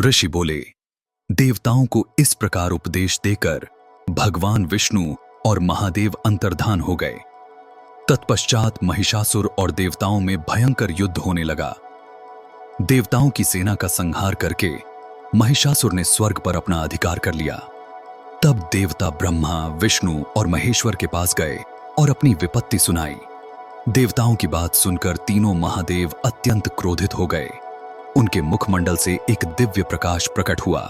ऋषि बोले, देवताओं को इस प्रकार उपदेश देकर भगवान विष्णु और महादेव अंतर्धान हो गए। तत्पश्चात महिषासुर और देवताओं में भयंकर युद्ध होने लगा। देवताओं की सेना का संहार करके महिषासुर ने स्वर्ग पर अपना अधिकार कर लिया। तब देवता ब्रह्मा, विष्णु और महेश्वर के पास गए और अपनी विपत्ति सुनाई। देवताओं की बात सुनकर तीनों महादेव अत्यंत क्रोधित हो गए। उनके मुखमंडल से एक दिव्य प्रकाश प्रकट हुआ।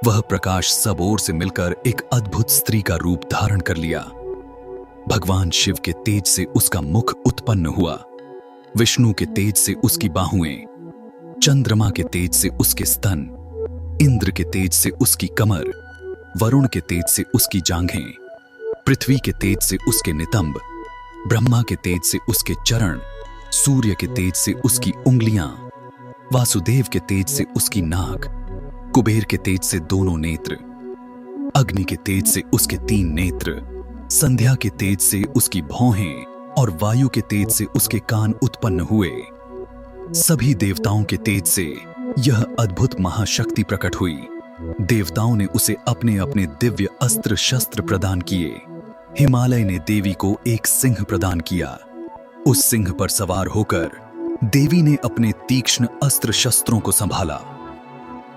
वह प्रकाश सब ओर से मिलकर एक अद्भुत स्त्री का रूप धारण कर लिया। भगवान शिव के तेज से उसका मुख उत्पन्न हुआ, विष्णु के तेज से उसकी बाहुएं, चंद्रमा के तेज से उसके स्तन, इंद्र के तेज से उसकी कमर, वरुण के तेज से उसकी जांघें, पृथ्वी के तेज से उसके नितंब, ब्रह्मा के तेज से उसके चरण, सूर्य के तेज से उसकी उंगलियां, वासुदेव के तेज से उसकी नाक, कुबेर के तेज से दोनों नेत्र, अग्नि के तेज से उसके 3 नेत्र, संध्या के तेज से उसकी भौहें और वायु के तेज से उसके कान उत्पन्न हुए। सभी देवताओं के तेज से यह अद्भुत महाशक्ति प्रकट हुई। देवताओं ने उसे अपने अपने दिव्य अस्त्र शस्त्र प्रदान किए। हिमालय ने देवी को एक सिंह प्रदान किया। उस सिंह पर सवार होकर देवी ने अपने तीक्ष्ण अस्त्र शस्त्रों को संभाला।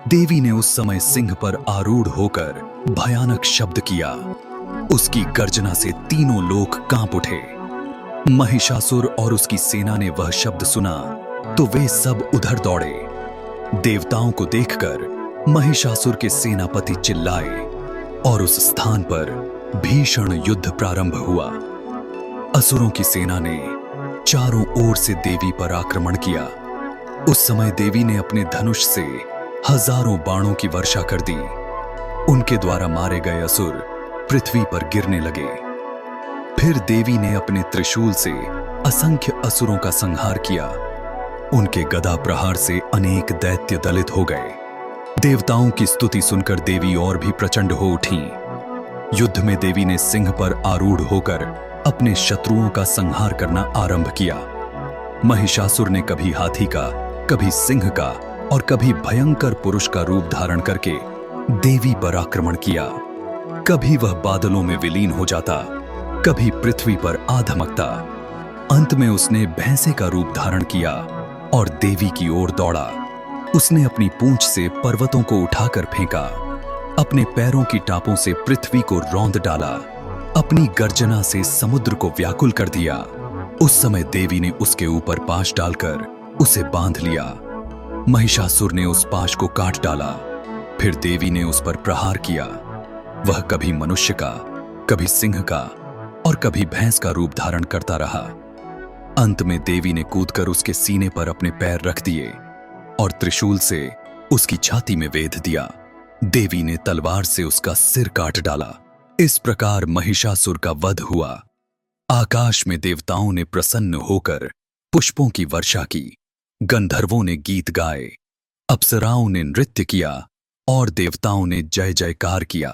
देवी ने उस समय सिंह पर आरूढ़ होकर भयानक शब्द किया। उसकी गर्जना से तीनों लोक कांप उठे। महिषासुर और उसकी सेना ने वह शब्द सुना तो वे सब उधर दौड़े। देवताओं को देखकर महिषासुर के सेनापति चिल्लाए और उस स्थान पर भीषण युद्ध प्रारंभ हुआ। असुरों की सेना ने चारों ओर से देवी पर आक्रमण किया। उस समय देवी ने अपने धनुष से हजारों बाणों की वर्षा कर दी। उनके द्वारा मारे गए असुर पृथ्वी पर गिरने लगे। फिर देवी ने अपने त्रिशूल से असंख्य असुरों का संहार किया। उनके गदा प्रहार से अनेक दैत्य दलित हो गए। देवताओं की स्तुति सुनकर देवी और भी प्रचंड हो उठी। युद्ध में देवी ने सिंह पर आरूढ़ होकर अपने शत्रुओं का संहार करना आरंभ किया। महिषासुर ने कभी हाथी का, कभी सिंह का और कभी भयंकर पुरुष का रूप धारण करके देवी पर आक्रमण किया। कभी वह बादलों में विलीन हो जाता, कभी पृथ्वी पर आ धमकता। अंत में उसने भैंसे का रूप धारण किया और देवी की ओर दौड़ा। उसने अपनी पूंछ से पर्वतों को उठाकर फेंका, अपने पैरों की टापों से पृथ्वी को रौंद डाला, अपनी गर्जना से समुद्र को व्याकुल कर दिया। उस समय देवी ने उसके ऊपर पाश डालकर उसे बांध लिया। महिषासुर ने उस पाश को काट डाला। फिर देवी ने उस पर प्रहार किया। वह कभी मनुष्य का, कभी सिंह का और कभी भैंस का रूप धारण करता रहा। अंत में देवी ने कूदकर उसके सीने पर अपने पैर रख दिए और त्रिशूल से उसकी छाती में वेध दिया। देवी ने तलवार से उसका सिर काट डाला। इस प्रकार महिषासुर का वध हुआ। आकाश में देवताओं ने प्रसन्न होकर पुष्पों की वर्षा की, गंधर्वों ने गीत गाए, अप्सराओं ने नृत्य किया और देवताओं ने जय जयकार किया।